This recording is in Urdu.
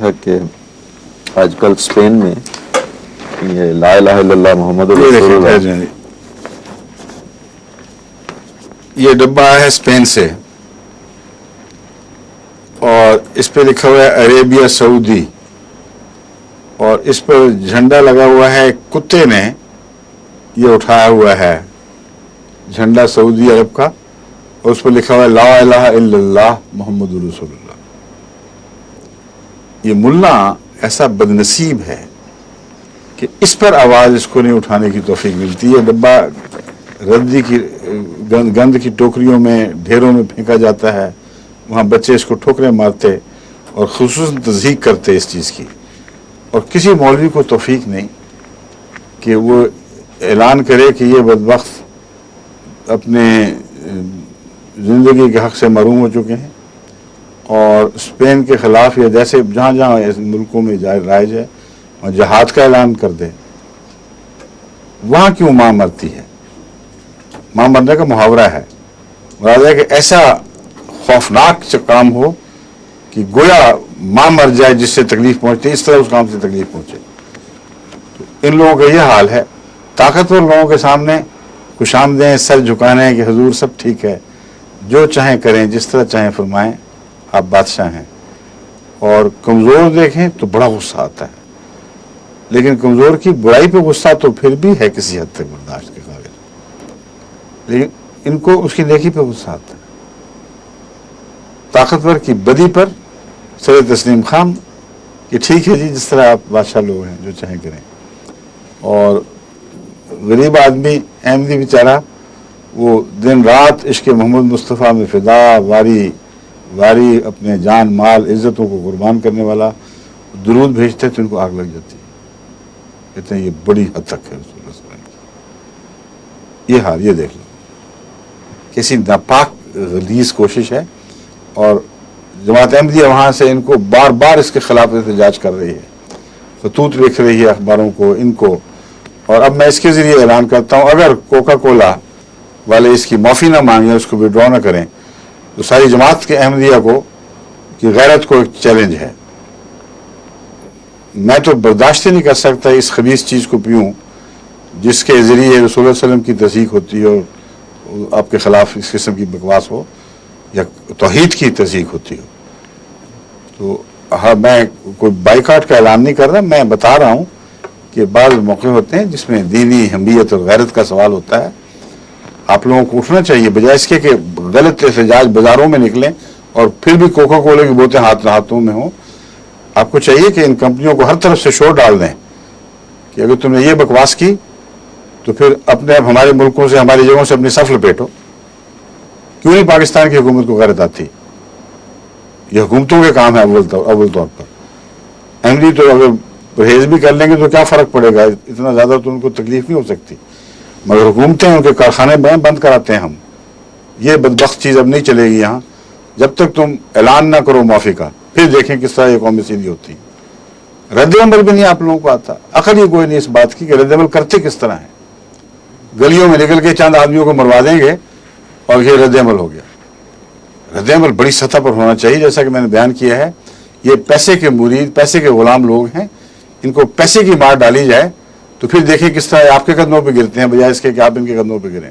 تھا کہ آج کل اسپین میں یہ لا الہ الا اللہ محمد رسول اللہ، یہ ڈبہ ہے اسپین سے اور اس پہ لکھا ہوا ہے عربیہ سعودی، اور اس پر جھنڈا لگا ہوا ہے، کتے نے یہ اٹھایا ہوا ہے جھنڈا سعودی عرب کا، اور اس پر لکھا ہوا ہے لا الہ الا اللہ محمد رسول اللہ۔ یہ ملا ایسا بدنصیب ہے کہ اس پر آواز اس کو نہیں اٹھانے کی توفیق ملتی ہے۔ ڈبہ ردی کی گند کی ٹوکریوں میں ڈھیروں میں پھینکا جاتا ہے، وہاں بچے اس کو ٹھوکریں مارتے اور خصوصاً تضحیق کرتے اس چیز کی، اور کسی مولوی کو توفیق نہیں کہ وہ اعلان کرے کہ یہ بدبخت اپنے زندگی کے حق سے محروم ہو چکے ہیں، اور اسپین کے خلاف یا جیسے جہاں جہاں ملکوں میں رائج ہے اور جہاد کا اعلان کر دے۔ وہاں کیوں ماں مرتی ہے؟ ماں مرنے کا محاورہ ہے، مراد ہے کہ ایسا خوفناک کام ہو کہ گویا ماں مر جائے جس سے تکلیف پہنچتی، اس طرح اس کام سے تکلیف پہنچے۔ تو ان لوگوں کا یہ حال ہے، طاقتور لوگوں کے سامنے خوش آمدیں سر جھکانے کہ حضور سب ٹھیک ہے، جو چاہیں کریں، جس طرح چاہیں فرمائیں، آپ بادشاہ ہیں، اور کمزور دیکھیں تو بڑا غصہ آتا ہے، لیکن کمزور کی برائی پہ غصہ تو پھر بھی ہے کسی حد تک برداشت کے قابل، لیکن ان کو اس کی نیکی پہ غصہ آتا ہے۔ طاقتور کی بدی پر سر تسلیم خام کہ ٹھیک ہے جی، جس طرح آپ بادشاہ لوگ ہیں جو چاہیں کریں، اور غریب آدمی احمدی بیچارہ وہ دن رات عشق محمد مصطفیٰ میں فدا، واری اپنے جان مال عزتوں کو قربان کرنے والا، درود بھیجتے تو ان کو آگ لگ جاتی ہے، کہتے ہیں یہ بڑی حد تک ہے رسول اللہ صلی اللہ علیہ وسلم کی۔ یہ حال یہ دیکھ لو، کسی ناپاک غلیظ کوشش ہے، اور جماعت احمدیہ وہاں سے ان کو بار بار اس کے خلاف احتجاج کر رہی ہے، خطوط لکھ رہی ہے اخباروں کو ان کو، اور اب میں اس کے ذریعے اعلان کرتا ہوں اگر کوکا کولا والے اس کی معافی نہ مانگیں، اس کو وڈرا نہ کریں، تو ساری جماعت کے احمدیہ کو کی غیرت کو ایک چیلنج ہے۔ میں تو برداشت ہی نہیں کر سکتا اس خبیث چیز کو پیوں جس کے ذریعے رسول اللہ صلی اللہ علیہ وسلم کی تصدیق ہوتی ہے اور آپ کے خلاف اس قسم کی بکواس ہو یا توحید کی تصدیق ہوتی ہو۔ تو ہاں، میں کوئی بائیکاٹ کا اعلان نہیں کر رہا، میں بتا رہا ہوں کہ بعض موقع ہوتے ہیں جس میں دینی حمیت اور غیرت کا سوال ہوتا ہے، آپ لوگوں کو اٹھنا چاہیے، بجائے اس کے کہ غلط احتجاج بازاروں میں نکلیں اور پھر بھی کوکا کولے کی بوتیں ہاتھوں میں ہوں۔ آپ کو چاہیے کہ ان کمپنیوں کو ہر طرف سے شور ڈال دیں کہ اگر تم نے یہ بکواس کی تو پھر اپنے اب ہمارے ملکوں سے، ہماری جگہوں سے اپنی صف لپیٹو۔ کیوں نہیں پاکستان کی حکومت کو غیرت آتی؟ یہ حکومتوں کے کام ہے اول طور پر۔ احمدی تو اگر پرہیز بھی کر لیں گے تو کیا فرق پڑے گا، اتنا زیادہ تو ان کو تکلیف نہیں ہو سکتی، مگر حکومتیں ان کے کارخانے بند کراتے ہیں ہم۔ یہ بدبخت چیز اب نہیں چلے گی یہاں، جب تک تم اعلان نہ کرو معافی کا، پھر دیکھیں کس طرح یہ قومیں سیدھی ہوتی ہیں۔ رد عمل بھی نہیں آپ لوگوں کو آتا، عقل ہی کوئی نہیں اس بات کی کہ رد عمل کرتے کس طرح ہیں۔ گلیوں میں نکل کے چند آدمیوں کو مروا دیں گے اور یہ رد عمل ہو گیا۔ رد عمل بڑی سطح پر ہونا چاہیے، جیسا کہ میں نے بیان کیا ہے، یہ پیسے کے مرید، پیسے کے غلام لوگ ہیں، ان کو پیسے کی مار ڈالی جائے تو پھر دیکھیں کس طرح آپ کے قدموں پہ گرتے ہیں، بجائے اس کے کہ آپ ان کے قدموں پہ گریں۔